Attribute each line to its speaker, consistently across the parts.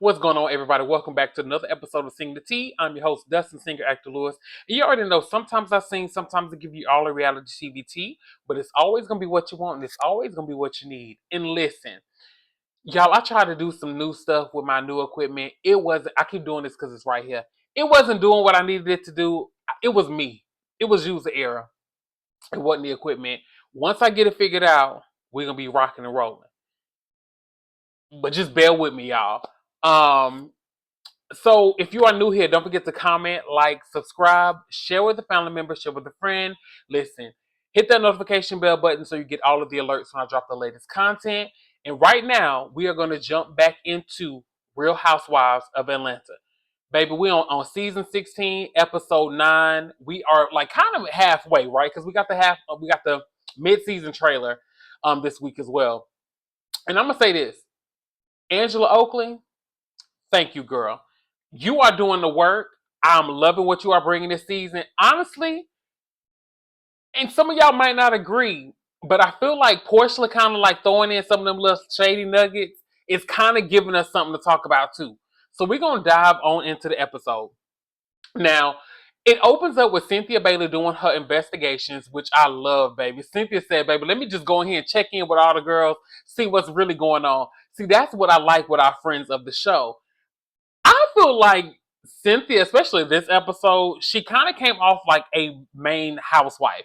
Speaker 1: What's going on, everybody? Welcome back to another episode of Sing the Tea. I'm your host, Dustin, singer, actor Lewis. And you already know, sometimes I sing, sometimes I give you all the reality TV tea, but it's always going to be what you want, and it's always going to be what you need. And listen, y'all, I tried to do some new stuff with my new equipment. I keep doing this because it's right here. It wasn't doing what I needed it to do. It was me. It was user error. It wasn't the equipment. Once I get it figured out, we're going to be rocking and rolling. But just bear with me, y'all. So if you are new here, don't forget to comment, like, subscribe, share with a family member, share with a friend. Listen, hit that notification bell button so you get all of the alerts when I drop the latest content. And right now, we are going to jump back into Real Housewives of Atlanta. Baby, we on season 16, episode 9. We are like kind of halfway, right? Because we got the mid-season trailer this week as well. And I'm gonna say this. Angelaoakley, thank you, girl. You are doing the work. I'm loving what you are bringing this season. Honestly, and some of y'all might not agree, but I feel like Porsha kind of like throwing in some of them little shady nuggets is kind of giving us something to talk about too. So we're going to dive on into the episode. Now, it opens up with Cynthia Bailey doing her investigations, which I love, baby. Cynthia said, baby, let me just go in here and check in with all the girls, see what's really going on. See, that's what I like with our friends of the show. I feel like Cynthia, especially this episode, she kind of came off like a main housewife.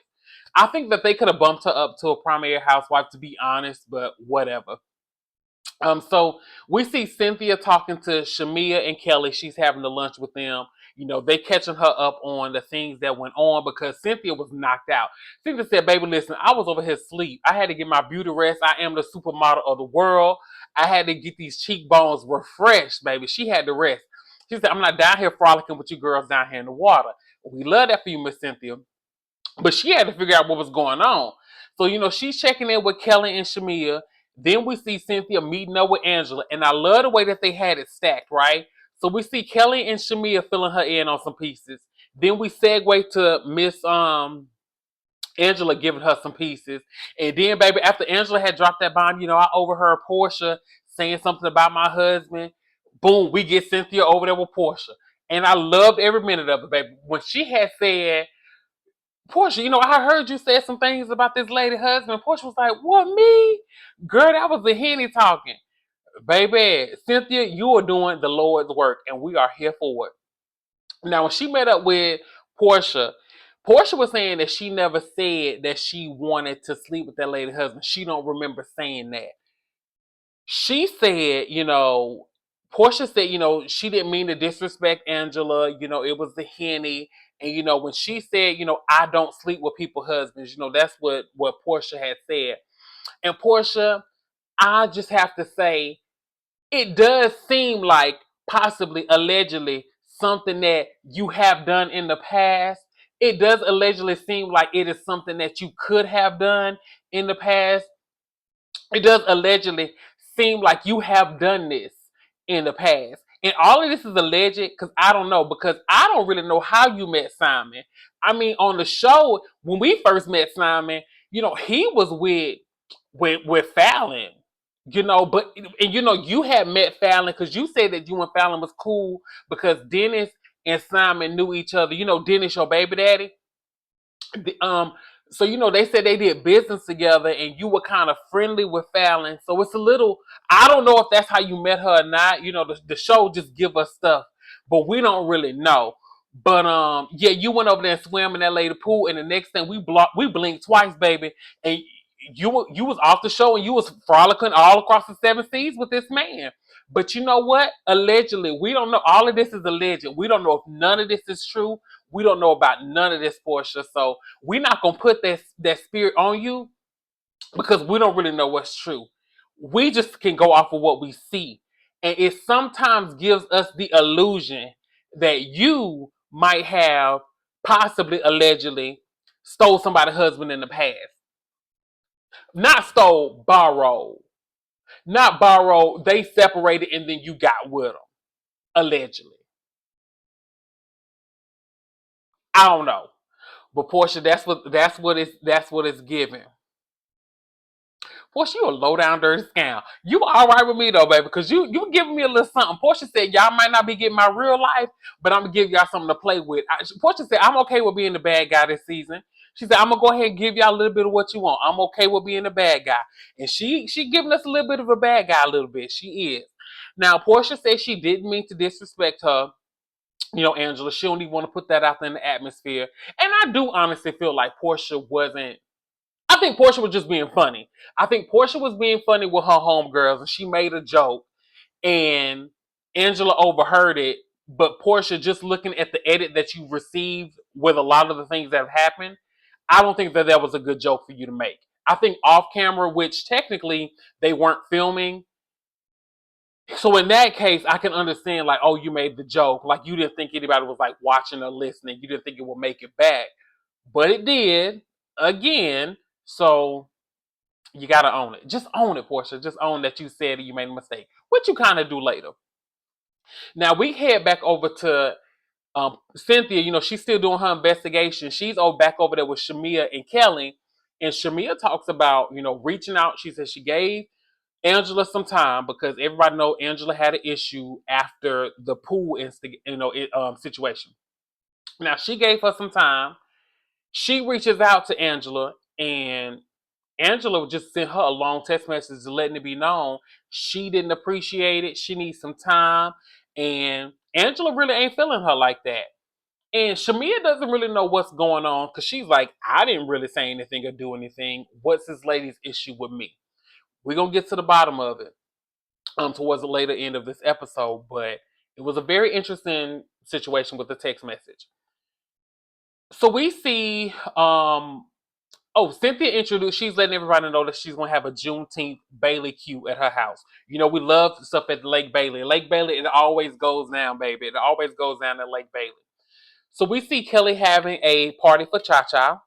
Speaker 1: I think that they could have bumped her up to a primary housewife, to be honest, but whatever. So we see Cynthia talking to Shamia and Kelly. She's having the lunch with them. You know, they catching her up on the things that went on because Cynthia was knocked out. Cynthia said, baby, listen, I was over here asleep. I had to get my beauty rest. I am the supermodel of the world. I had to get these cheekbones refreshed, baby. She had to rest. She said, I'm not down here frolicking with you girls down here in the water. We love that for you, Miss Cynthia. But she had to figure out what was going on. So, you know, she's checking in with Kelly and Shamia. Then we see Cynthia meeting up with Angela. And I love the way that they had it stacked, right? So we see Kelly and Shamia filling her in on some pieces. Then we segue to Miss Angela giving her some pieces. And then, baby, after Angela had dropped that bomb, you know, I overheard Porsha saying something about my husband. Boom, we get Cynthia over there with Porsha. And I loved every minute of it, baby. When she had said, Porsha, you know, I heard you said some things about this lady husband. Porsha was like, what, me? Girl, that was the Henny talking. Baby, Cynthia, you are doing the Lord's work, and we are here for it. Now, when she met up with Porsha, Porsha was saying that she never said that she wanted to sleep with that lady husband. She don't remember saying that. She said, you know, Porsha said, you know, she didn't mean to disrespect Angela. You know, it was the Henny. And, you know, when she said, you know, I don't sleep with people's husbands, you know, that's what Porsha had said. And Porsha, I just have to say, it does seem like possibly, allegedly, something that you have done in the past. It does allegedly seem like it is something that you could have done in the past. It does allegedly seem like you have done this in the past. And all of this is alleged because I don't know, because I don't really know how you met Simon. I mean, on the show, when we first met Simon, you know, he was with Fallon. You know, but and you know, you had met Fallon because you said that you and Fallon was cool because Dennis and Simon knew each other. You know, Dennis, your baby daddy. Um, so you know, they said they did business together, and you were kind of friendly with Fallon. So it's a little. I don't know if that's how you met her or not. You know, the show just give us stuff, but we don't really know. But yeah, you went over there and swam in that lady pool, and the next thing we blinked twice, baby, and you was off the show and you was frolicking all across the seven seas with this man. But you know what? Allegedly, we don't know. All of this is alleged. We don't know if none of this is true. We don't know about none of this, Porsha. So we're not gonna put that spirit on you because we don't really know what's true. We just can go off of what we see. And it sometimes gives us the illusion that you might have possibly allegedly stole somebody's husband in the past. Not stole, borrowed. Not borrowed, they separated and then you got with them. Allegedly. I don't know. But Porsha, that's what it's given. Porsha, you a low down dirty scam. You all right with me though, baby, because you giving me a little something. Porsha said y'all might not be getting my real life, but I'm gonna give y'all something to play with. Porsha said I'm okay with being the bad guy this season. She said I'm gonna go ahead and give y'all a little bit of what you want. I'm okay with being the bad guy, and she giving us a little bit of a bad guy, a little bit. She is. Now Porsha said she didn't mean to disrespect her. Angela. She don't even want to put that out there in the atmosphere. And I do honestly feel like Porsha wasn't. I think Porsha was just being funny. I think Porsha was being funny with her homegirls, and she made a joke, and Angela overheard it. But Porsha, just looking at the edit that you received with a lot of the things that have happened, I don't think that was a good joke for you to make. I think off camera, which technically they weren't filming, so in that case, I can understand like, oh, you made the joke, like you didn't think anybody was like watching or listening. You didn't think it would make it back, but it did again. So you gotta own it. Just own it, Porsha. Just own that you said you made a mistake, which you kind of do later. Now we head back over to Cynthia. She's still doing her investigation. She's back over there with Shamia and Kelly, and Shamia talks about reaching out. She says she gave Angela some time because everybody know Angela had an issue after the pool situation. Now she gave her some time. She reaches out to Angela, and Angela just sent her a long text message letting it be known she didn't appreciate it. She needs some time, and Angela really ain't feeling her like that. And Shamia doesn't really know what's going on because she's like, I didn't really say anything or do anything. What's this lady's issue with me? We're gonna get to the bottom of it towards the later end of this episode, but it was a very interesting situation with the text message. So we see, Cynthia introduced, she's letting everybody know that she's going to have a Juneteenth Bailey Q at her house. We love stuff at Lake Bailey. Lake Bailey, it always goes down, baby. It always goes down at Lake Bailey. So we see Kelly having a party for Cha Cha,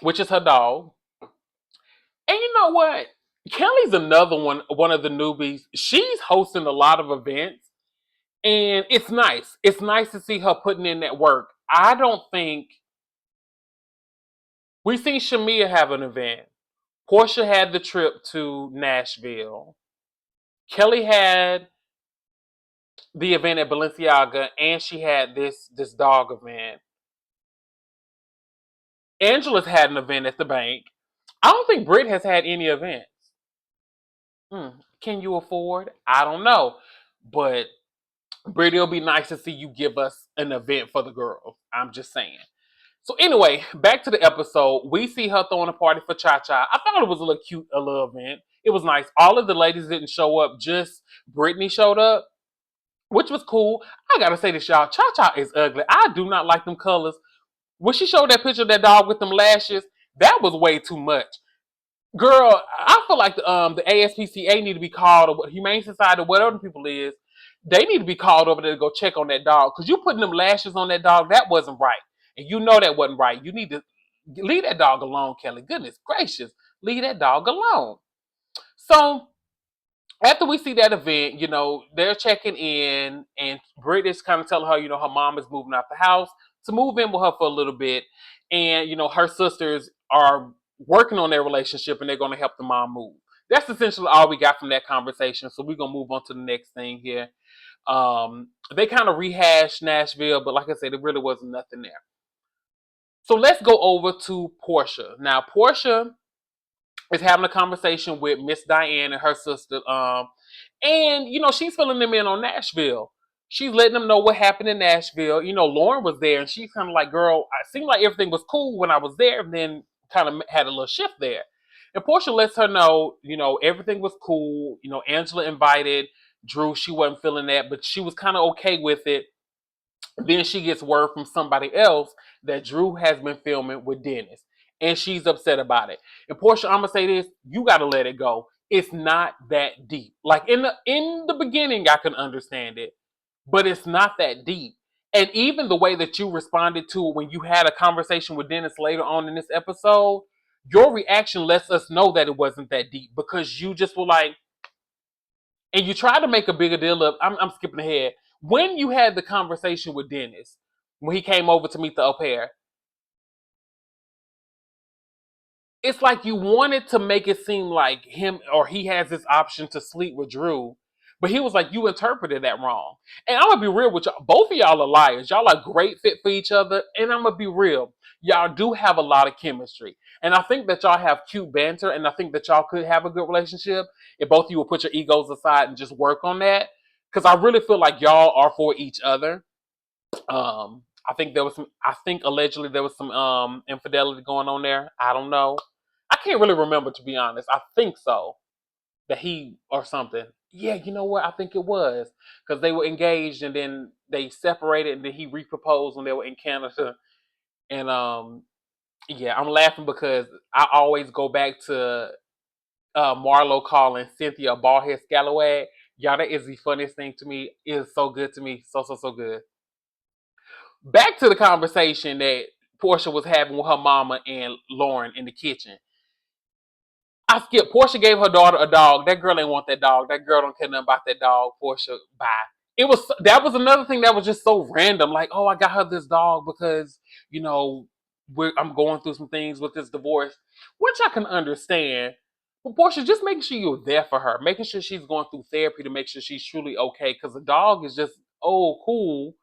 Speaker 1: which is her dog. And you know what? Kelly's another one of the newbies. She's hosting a lot of events. And it's nice. It's nice to see her putting in that work. I don't think we've seen Shamia have an event. Porsha had the trip to Nashville. Kelly had the event at Balenciaga, and she had this dog event. Angela's had an event at the bank. I don't think Britt has had any events. Can you afford? I don't know. But Britt, it'll be nice to see you give us an event for the girls. I'm just saying. So anyway, back to the episode. We see her throwing a party for Cha Cha. I thought it was a little cute, a little event. It was nice. All of the ladies didn't show up. Just Brittany showed up, which was cool. I gotta say this, y'all. Cha Cha is ugly. I do not like them colors. When she showed that picture of that dog with them lashes, that was way too much. Girl, I feel like the ASPCA need to be called, or Humane Society, or whatever the people is. They need to be called over there to go check on that dog. Because you putting them lashes on that dog, that wasn't right. And you know that wasn't right. You need to leave that dog alone, Kelly. Goodness gracious. Leave that dog alone. So after we see that event, they're checking in, and Britt is kind of telling her, her mom is moving out the house to move in with her for a little bit. And, her sisters are working on their relationship, and they're going to help the mom move. That's essentially all we got from that conversation. So we're going to move on to the next thing here. They kind of rehashed Nashville, but like I said, there really wasn't nothing there. So let's go over to Porsha. Now, Porsha is having a conversation with Miss Diane and her sister. And she's filling them in on Nashville. She's letting them know what happened in Nashville. Lauren was there, and she's kind of like, girl, it seemed like everything was cool when I was there, and then kind of had a little shift there. And Porsha lets her know, everything was cool. Angela invited Drew. She wasn't feeling that, but she was kind of okay with it. Then she gets word from somebody else that Drew has been filming with Dennis, and she's upset about it. And Porsha, I'm gonna say this: you gotta let it go. It's not that deep. Like in the beginning, I can understand it, but it's not that deep. And even the way that you responded to it when you had a conversation with Dennis later on in this episode, your reaction lets us know that it wasn't that deep because you just were like, and you tried to make a bigger deal of. I'm skipping ahead. When you had the conversation with Dennis, when he came over to meet the au pair, it's like you wanted to make it seem like him or he has this option to sleep with Drew, but he was like, you interpreted that wrong. And I'm gonna be real with y'all. Both of y'all are liars. Y'all are great fit for each other. And I'm gonna be real. Y'all do have a lot of chemistry. And I think that y'all have cute banter. And I think that y'all could have a good relationship if both of you will put your egos aside and just work on that. Because I really feel like y'all are for each other. I think there was some. I think allegedly there was some infidelity going on there. I don't know. I can't really remember, to be honest. I think so, that he or something. Yeah, you know what? I think it was because they were engaged and then they separated and then he reproposed when they were in Canada. And yeah, I'm laughing because I always go back to Marlo calling Cynthia a bald head scallywag. Y'all, that is the funniest thing to me. It is so good to me, so good. Back to the conversation that Porsha was having with her mama and Lauren in the kitchen. I skipped. Porsha gave her daughter a dog. That girl ain't want that dog. That girl don't care nothing about that dog. Porsha, bye. That was another thing that was just so random. Like, oh, I got her this dog because you know I'm going through some things with this divorce, which I can understand. But Porsha, just making sure you're there for her, making sure she's going through therapy to make sure she's truly okay. Because the dog is just cool.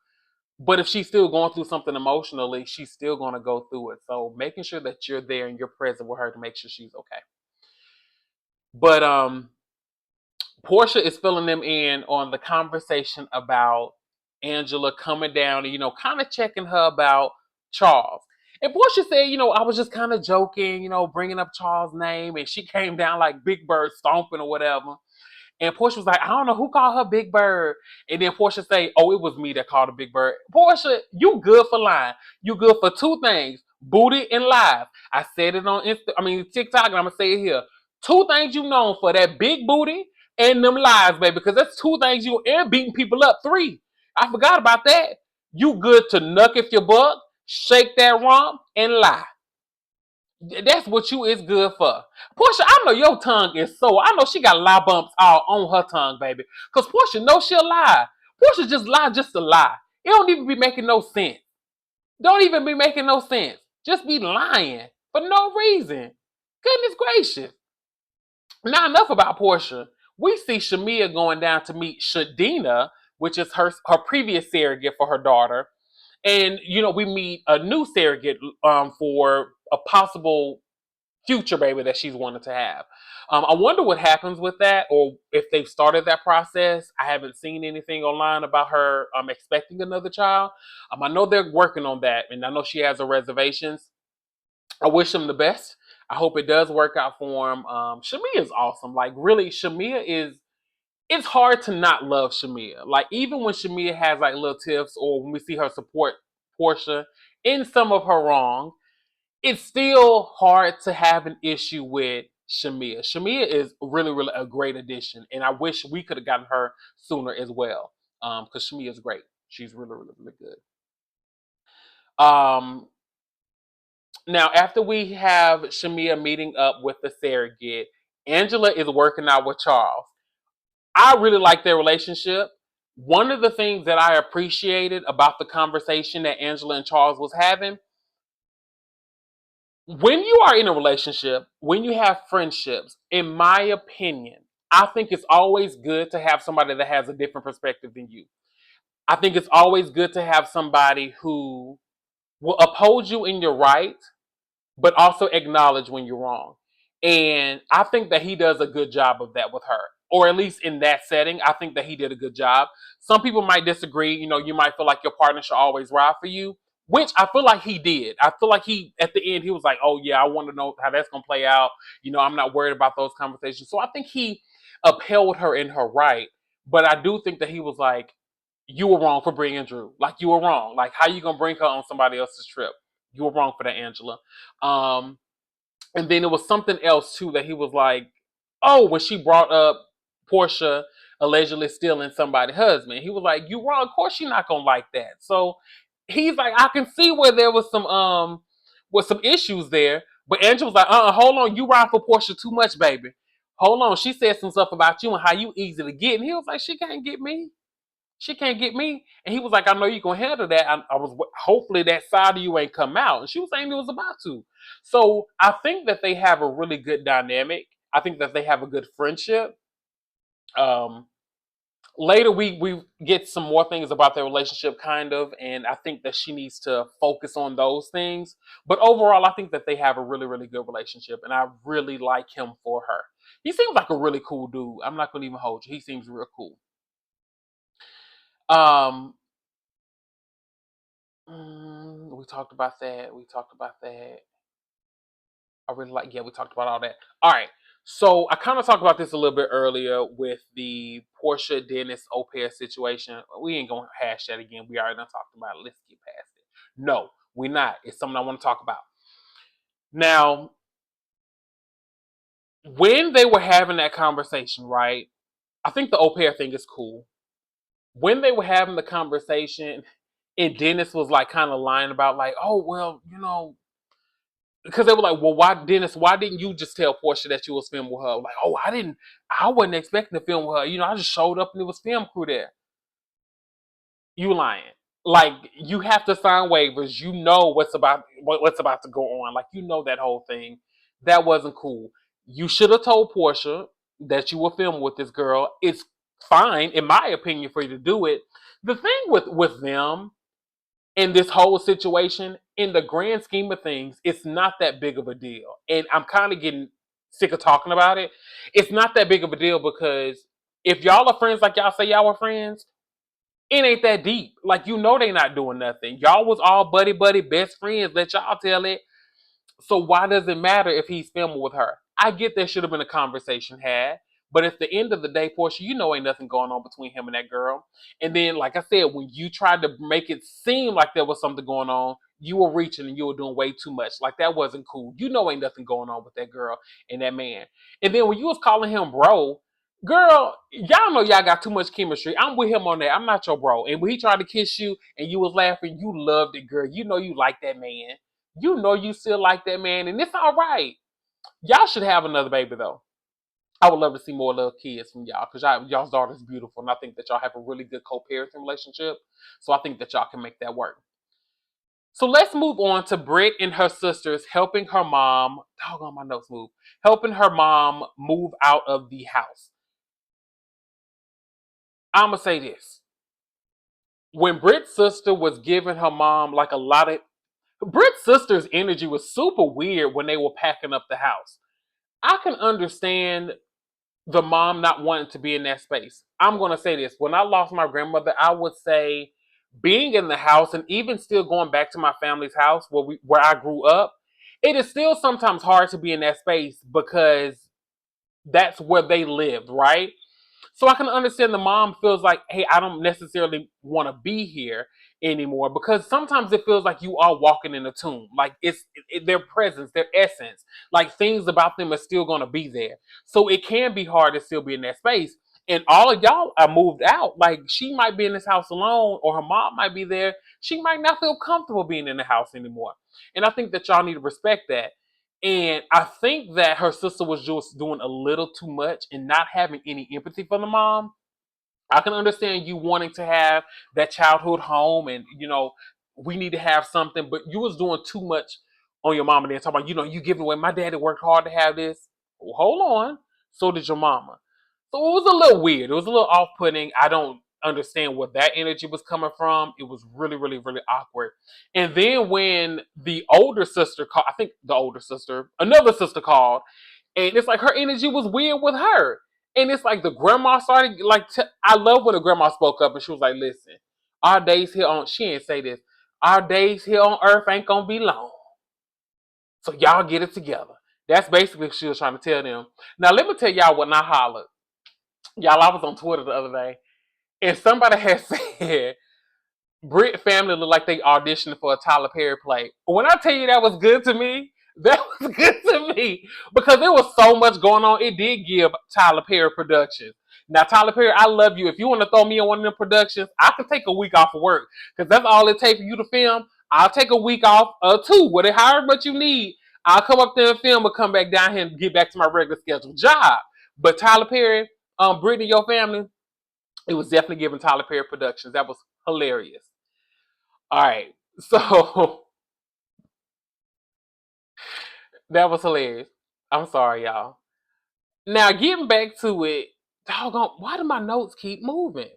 Speaker 1: But if she's still going through something emotionally, she's still going to go through it. So making sure that you're there and you're present with her to make sure she's okay. But Porsha is filling them in on the conversation about Angela coming down and, kind of checking her about Charles. And Porsha said, I was just kind of joking, bringing up Charles' name. And she came down like Big Bird stomping or whatever. And Porsha was like, I don't know who called her Big Bird. And then Porsha say, oh, it was me that called her Big Bird. Porsha, you good for lying. You good for two things, booty and live. I said it on TikTok, and I'm going to say it here. Two things you known for, that big booty and them lies, baby, because that's two things you and beating people up. Three. I forgot about that. You good to nuck if you buck, shake that rump, and lie. That's what you is good for. Porsha, I know your tongue is so. I know she got lie bumps all on her tongue, baby. Because Porsha knows she'll lie. Porsha just lie just to lie. It don't even be making no sense. Don't even be making no sense. Just be lying for no reason. Goodness gracious. Not enough about Porsha. We see Shamia going down to meet Shadina, which is her previous surrogate for her daughter. And, we meet a new surrogate for a possible future baby that she's wanted to have. I wonder what happens with that, or if they've started that process. I haven't seen anything online about her expecting another child. I know they're working on that, and I know she has her reservations. I wish them the best. I hope it does work out for him. Shamia is awesome. Like, really, Shamia is. It's hard to not love Shamia. Like, even when Shamia has like little tips, or when we see her support Porsha in some of her wrong, it's still hard to have an issue with Shamia. Shamia is really, really a great addition, and I wish we could have gotten her sooner as well. Because Shamia is great. She's really, really, really good. Now, after we have Shamia meeting up with the surrogate, Angela is working out with Charles. I really like their relationship. One of the things that I appreciated about the conversation that Angela and Charles was having, when you are in a relationship, when you have friendships, in my opinion, I think it's always good to have somebody that has a different perspective than you. I think it's always good to have somebody who will uphold you in your right, but also acknowledge when you're wrong. And I think that he does a good job of that with her, or at least in that setting. I think that he did a good job. Some people might disagree. You might feel like your partner should always ride for you, which I feel like he did. I feel like at the end, he was like, oh, yeah, I want to know how that's going to play out. I'm not worried about those conversations. So I think he upheld her in her right. But I do think that he was like, you were wrong for bringing Drew. Like, you were wrong. Like, how you going to bring her on somebody else's trip? You were wrong for that, Angela. And then it was something else too that he was like, oh, when she brought up Porsha allegedly stealing somebody's husband, he was like, you wrong. Of course she's not gonna like that. So he's like, I can see where there was some issues there. But Angela was like, hold on, you ride for Porsha too much, baby. Hold on. She said some stuff about you and how you easy to get. And he was like, she can't get me. She can't get me. And he was like, I know you gonna handle that. I was hopefully that side of you ain't come out. And she was saying it was about to. So I think that they have a really good dynamic. I think that they have a good friendship. Um, Later we get some more things about their relationship, kind of, and I think that she needs to focus on those things. But overall, I think that they have a really, really good relationship, and I really like him for her. He seems like a really cool dude. I'm not gonna even hold you. He seems real cool. Um, we talked about that. We talked about that. I really like. Yeah, we talked about all that. All right. So I kind of talked about this a little bit earlier with the Porsha Dennis au pair situation. We ain't gonna hash that again. We already done talked about it. Let's get past it. No, we're not. It's something I want to talk about. Now, when they were having that conversation, right? I think the au pair thing is cool. When they were having the conversation, and Dennis was like kind of lying about like, oh well, because they were like, well, why, Dennis? Why didn't you just tell Porsha that you was filming with her? Like, oh, I didn't. I wasn't expecting to film with her. I just showed up and it was film crew there. You lying? Like, you have to sign waivers. You know what's about to go on. Like, that whole thing. That wasn't cool. You should have told Porsha that you were filming with this girl. It's fine, in my opinion, for you to do it. The thing with them in this whole situation, in the grand scheme of things, it's not that big of a deal. And I'm kind of getting sick of talking about it. It's not that big of a deal because if y'all are friends like y'all say y'all were friends, it ain't that deep. Like, they not doing nothing. Y'all was all buddy buddy best friends. Let y'all tell it. So why does it matter if he's filming with her? I get there should have been a conversation had, but at the end of the day, Porsha, ain't nothing going on between him and that girl. And then, like I said, when you tried to make it seem like there was something going on, you were reaching and you were doing way too much. Like, that wasn't cool. Ain't nothing going on with that girl and that man. And then when you was calling him bro, girl, y'all know y'all got too much chemistry. I'm with him on that. I'm not your bro. And when he tried to kiss you and you was laughing, you loved it, girl. You like that man. You still like that man, and it's all right. Y'all should have another baby though. I would love to see more little kids from y'all because y'all's daughter's beautiful, and I think that y'all have a really good co-parenting relationship. So I think that y'all can make that work. So let's move on to Britt and her sisters helping her mom. Doggone, my notes move. Helping her mom move out of the house. I'ma say this: when Britt's sister was giving her mom like a lot of Britt's sister's energy was super weird when they were packing up the house. I can understand the mom not wanting to be in that space. I'm going to say this. When I lost my grandmother, I would say being in the house and even still going back to my family's house where I grew up, it is still sometimes hard to be in that space because that's where they lived, right? So I can understand the mom feels like, hey, I don't necessarily want to be here anymore because sometimes it feels like you are walking in a tomb. Like their presence, their essence, like things about them are still going to be there. So it can be hard to still be in that space. And all of y'all are moved out. Like she might be in this house alone or her mom might be there. She might not feel comfortable being in the house anymore. And I think that y'all need to respect that. And I think that her sister was just doing a little too much and not having any empathy for the mom. I can understand you wanting to have that childhood home and, we need to have something, but you was doing too much on your mama there. Talking about, you giving away. My daddy worked hard to have this. Well, hold on. So did your mama. So it was a little weird. It was a little off-putting. I don't understand where that energy was coming from. It was really, really, really awkward. And then when the older sister called, I think another sister called, and it's like her energy was weird with her. And it's like the grandma started, like, I love when the grandma spoke up and she was like, listen, our days here on, she didn't say this, our days here on earth ain't gonna be long. So y'all get it together. That's basically what she was trying to tell them. Now, let me tell y'all what I hollered. Y'all, I was on Twitter the other day, and somebody had said Brit family looked like they auditioned for a Tyler Perry play. When I tell you that was good to me, that was good to me because there was so much going on. It did give Tyler Perry Productions. Now, Tyler Perry, I love you. If you want to throw me in one of them productions, I can take a week off of work because that's all it takes for you to film. I'll take a week off, two, however much you need. I'll come up there and film and come back down here and get back to my regular scheduled job. But Tyler Perry, Brittany, your family, It was definitely giving Tyler Perry Productions. That was hilarious. All right, so that was hilarious. I'm sorry, y'all. Now getting back to it, doggone, why do my notes keep moving?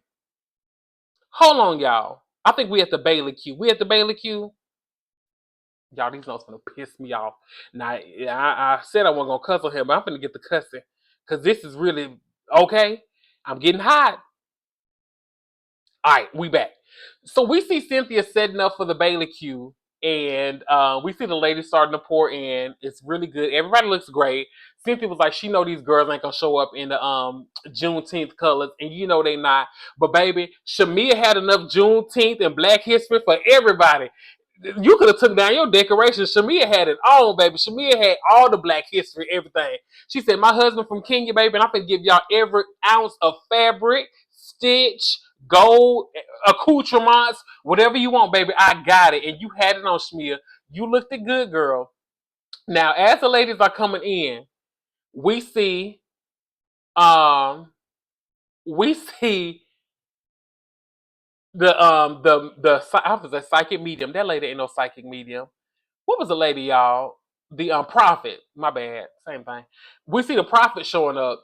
Speaker 1: Hold on, y'all. I think we at the Bailey Q. We at the Bailey Q. Y'all, these notes gonna piss me off. Now, I said I wasn't gonna cuss on him, but I'm gonna get the cussing because this is really okay. I'm getting hot. All right, we back. So we see Cynthia setting up for the Bailey Q, and we see the ladies starting to pour in. It's really good. Everybody looks great. Cynthia was like, she know these girls ain't gonna show up in the Juneteenth colors, and you know they not. But baby, Shamia had enough Juneteenth and Black History for everybody. You could have took down your decorations. Shamia had it all, baby. Shamia had all the Black History, everything. She said, my husband from Kenya, baby, and I'm gonna give y'all every ounce of fabric, stitch, gold, accoutrements, whatever you want, baby. I got it. And you had it on, Shamia. You looked it good, girl. Now, as the ladies are coming in, we see um we see I was a psychic medium. That lady ain't no psychic medium. What was the lady, y'all? The prophet. My bad. Same thing. We see the prophet showing up,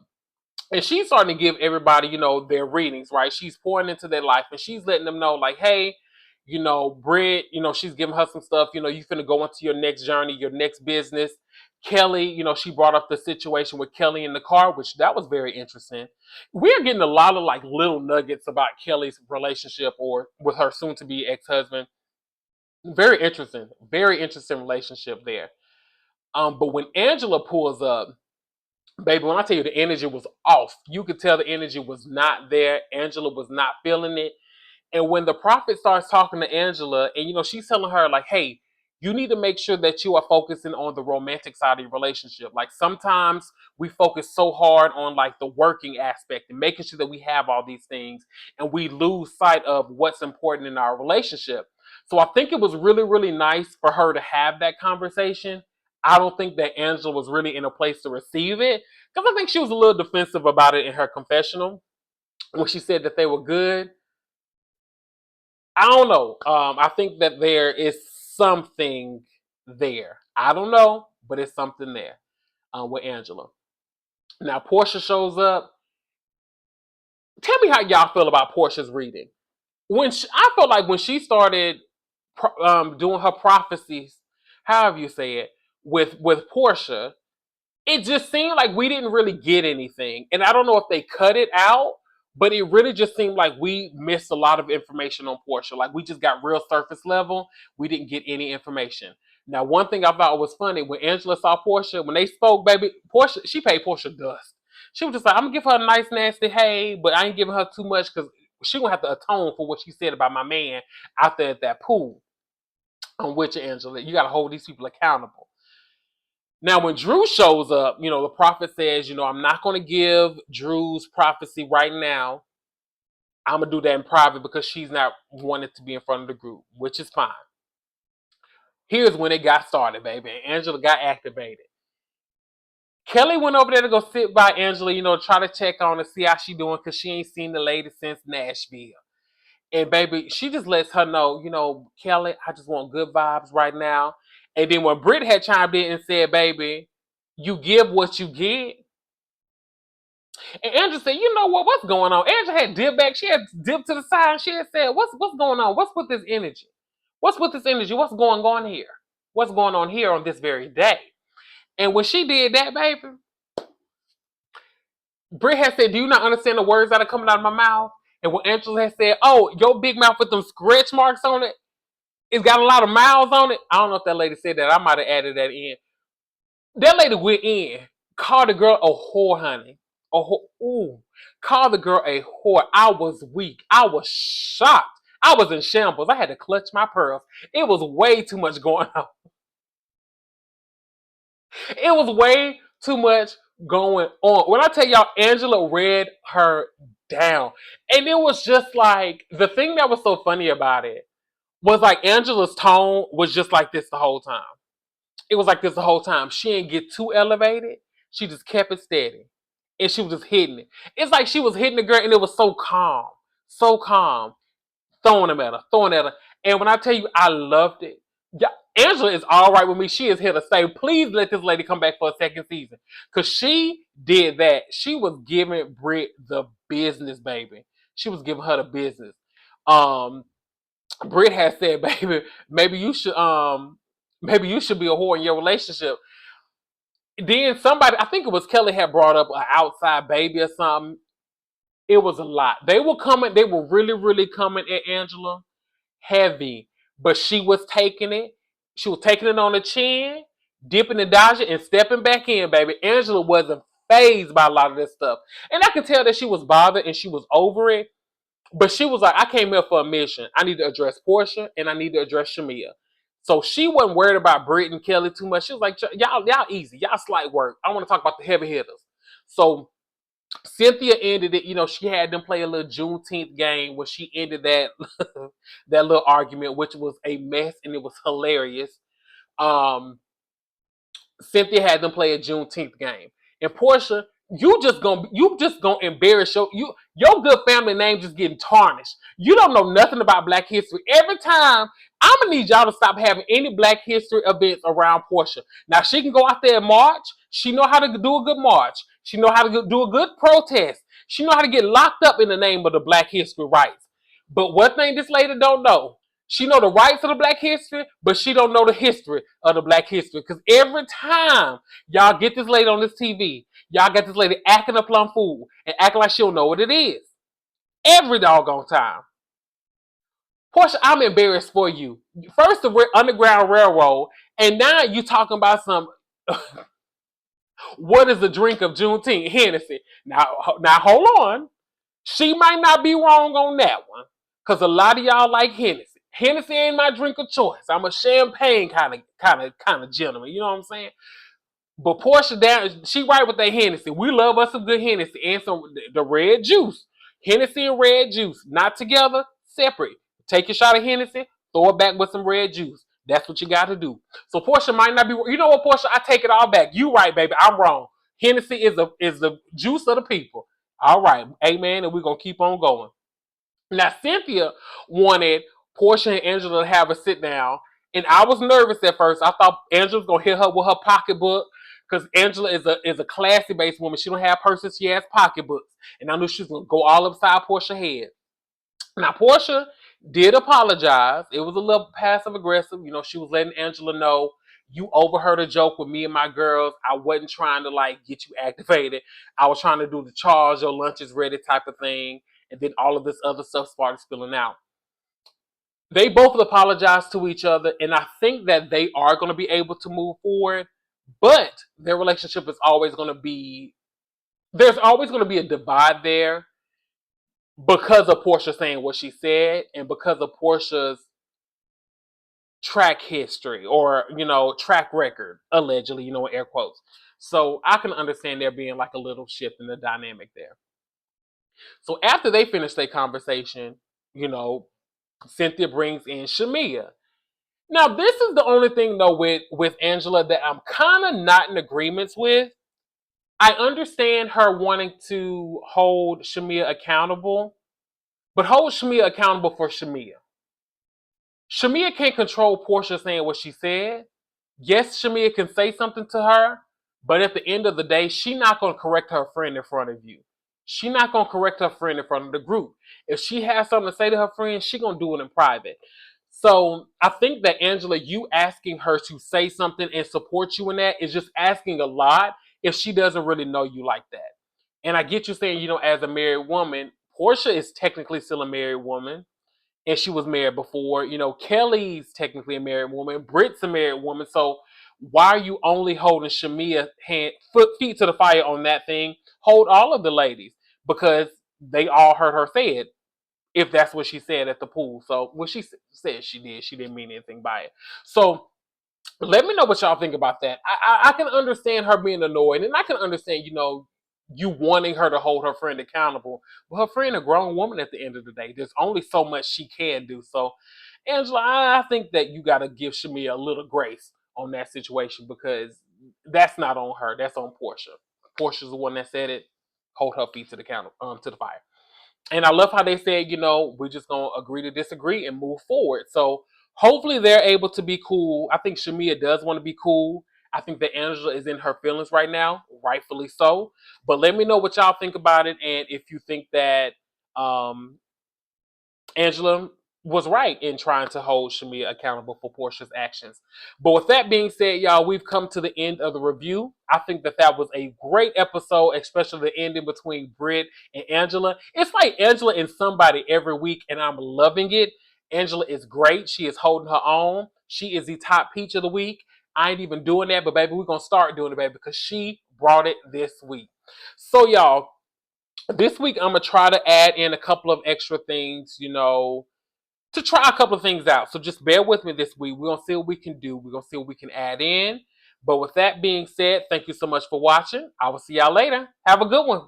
Speaker 1: and she's starting to give everybody, their readings, right? She's pouring into their life, and she's letting them know, like, hey, Britt, she's giving her some stuff. You finna go into your next journey, your next business. Kelly, she brought up the situation with Kelly in the car, which that was very interesting. We're getting a lot of like little nuggets about Kelly's relationship or with her soon-to-be ex-husband. Very interesting relationship there. But when Angela pulls up, baby, when I tell you the energy was off, you could tell the energy was not there. Angela was not feeling it. And when the prophet starts talking to Angela, and she's telling her, like, hey, you need to make sure that you are focusing on the romantic side of your relationship. Like sometimes we focus so hard on like the working aspect and making sure that we have all these things, and we lose sight of what's important in our relationship. So I think it was really, really nice for her to have that conversation. I don't think that Angela was really in a place to receive it because I think she was a little defensive about it in her confessional when she said that they were good. I don't know. I think that there is something there. I don't know, but it's something there with Angela. Now, Porsha shows up. Tell me how y'all feel about Porsha's reading. I felt like when she started doing her prophecies, however you say it, with Porsha, it just seemed like we didn't really get anything. And I don't know if they cut it out, but it really just seemed like we missed a lot of information on Porsha. Like we just got real surface level. We didn't get any information. Now, one thing I thought was funny, when Angela saw Porsha, when they spoke, baby, Porsha, she paid Porsha dust. She was just like, I'm gonna give her a nice nasty hey, but I ain't giving her too much because she gonna have to atone for what she said about my man out there at that pool. On which, Angela, you gotta hold these people accountable. Now, when Drew shows up, the prophet says, I'm not going to give Drew's prophecy right now. I'm going to do that in private because she's not wanting to be in front of the group, which is fine. Here's when it got started, baby. Angela got activated. Kelly went over there to go sit by Angela, try to check on her, see how she doing because she ain't seen the lady since Nashville. And baby, she just lets her know, Kelly, I just want good vibes right now. And then when Britt had chimed in and said, baby, you give what you get. And Angela said, you know what? What's going on? Angela had dipped back. She had dipped to the side. And she had said, what's going on? What's with this energy? What's with this energy? What's going on here? What's going on here on this very day? And when she did that, baby, Britt had said, do you not understand the words that are coming out of my mouth? And when Angela had said, oh, your big mouth with them scratch marks on it, it's got a lot of miles on it. I don't know if that lady said that. I might have added that in. That lady went in, called the girl a whore, honey. A whore. Ooh. Called the girl a whore. I was weak. I was shocked. I was in shambles. I had to clutch my pearls. It was way too much going on. It was way too much going on. When I tell y'all, Angela read her down. And it was just like, the thing that was so funny about it was like Angela's tone was just like this the whole time. It was like this the whole time. She didn't get too elevated. She just kept it steady. And she was just hitting it. It's like she was hitting the girl and it was so calm. So calm, throwing at her. And when I tell you, I loved it. Yeah, Angela is all right with me. She is here to stay. Please let this lady come back for a second season. Because she did that. She was giving Britt the business, baby. She was giving her the business. Um, Britt has said, baby, maybe you should be a whore in your relationship. Then somebody, I think it was Kelly, had brought up an outside baby or something. It was a lot. They were really, really coming at Angela heavy, but she was taking it. She was taking it on the chin, dipping and dodging, and stepping back in, baby. Angela wasn't phased by a lot of this stuff. And I could tell that she was bothered and she was over it. But she was like, I came here for a mission. I need to address Porsha and I need to address Shamia. So she wasn't worried about Britt and Kelly too much. She was like, y'all easy. Y'all slight work. I want to talk about the heavy hitters. So Cynthia ended it. She had them play a little Juneteenth game where she ended that that little argument, which was a mess and it was hilarious. Um, Cynthia had them play a Juneteenth game. And Porsha, you just gonna embarrass your good family name just getting tarnished. You don't know nothing about Black history. Every time I'm gonna need y'all to stop having any Black history events around Porsha. Now she can go out there and march. She know how to do a good march. She know how to do a good protest. She know how to get locked up in the name of the Black history rights. But one thing this lady don't know, she know the rights of the Black history, but she don't know the history of the Black history. Because every time y'all get this lady on this TV, y'all got this lady acting a plum fool and acting like she don't know what it is. Every doggone time. Porsha, I'm embarrassed for you. First the Underground Railroad, and now you talking about some what is the drink of Juneteenth? Hennessy. Now hold on. She might not be wrong on that one. Because a lot of y'all like Hennessy. Hennessy ain't my drink of choice. I'm a champagne kind of gentleman. You know what I'm saying? But Porsha down, she right with that Hennessy. We love us some good Hennessy and some the red juice. Hennessy and red juice, not together, separate. Take your shot of Hennessy, throw it back with some red juice. That's what you got to do. So Porsha might not be. You know what, Porsha? I take it all back. You right, baby. I'm wrong. Hennessy is the juice of the people. All right, amen. And we're gonna keep on going. Now, Cynthia wanted Porsha and Angela to have a sit down, and I was nervous at first. I thought Angela was gonna hit her with her pocketbook because Angela is a classy based woman. She don't have purses, she has pocketbooks, and I knew she was gonna go all upside Porsha's head. Now, Porsha did apologize. It was a little passive aggressive. She was letting Angela know you overheard a joke with me and my girls. I wasn't trying to get you activated. I was trying to do the charge, your lunch is ready type of thing. And then all of this other stuff started spilling out. They both apologized to each other, and I think that they are going to be able to move forward. But their relationship is always going to be, there's always going to be a divide there because of Porsha saying what she said and because of Porsha's track history or, track record, allegedly, in air quotes. So I can understand there being a little shift in the dynamic there. So after they finish their conversation, Cynthia brings in Shamia. Now, this is the only thing though with Angela that I'm kind of not in agreement with. I understand her wanting to hold Shamia accountable, but hold Shamia accountable for Shamia. Shamia can't control Porsha saying what she said. Yes, Shamia can say something to her, but at the end of the day, she's not going to correct her friend in front of you. She's not going to correct her friend in front of the group. If she has something to say to her friend, she's going to do it in private. So I think that Angela, you asking her to say something and support you in that is just asking a lot if she doesn't really know you like that. And I get you saying, as a married woman, Porsha is technically still a married woman and she was married before. Kelly's technically a married woman. Britt's a married woman. So why are you only holding Shamia feet to the fire on that thing? Hold all of the ladies because they all heard her say it. If that's what she said at the pool. So what she said she did. She didn't mean anything by it. So let me know what y'all think about that. I can understand her being annoyed, and I can understand, you wanting her to hold her friend accountable. But her friend a grown woman at the end of the day. There's only so much she can do. So, Angela, I think that you got to give Shamia a little grace on that situation because that's not on her. That's on Porsha. Porsha's the one that said it. Hold her feet to the fire. And I love how they said, we're just gonna agree to disagree and move forward. So hopefully they're able to be cool. I think Shamia does want to be cool. I think that Angela is in her feelings right now, rightfully so. But let me know what y'all think about it, and if you think that um, Angela was right in trying to hold Shamia accountable for Porsha's actions. But with that being said, y'all, we've come to the end of the review. I think that that was a great episode, especially the ending between Britt and Angela. It's like Angela and somebody every week, and I'm loving it. Angela is great. She is holding her own. She is the top peach of the week. I ain't even doing that, but baby, we're going to start doing it, baby, because she brought it this week. So, y'all, this week I'm gonna try to add in a couple of extra things, to try a couple of things out. So just bear with me this week. We're gonna see what we can do. We're gonna see what we can add in. But with that being said, thank you so much for watching. I will see y'all later. Have a good one.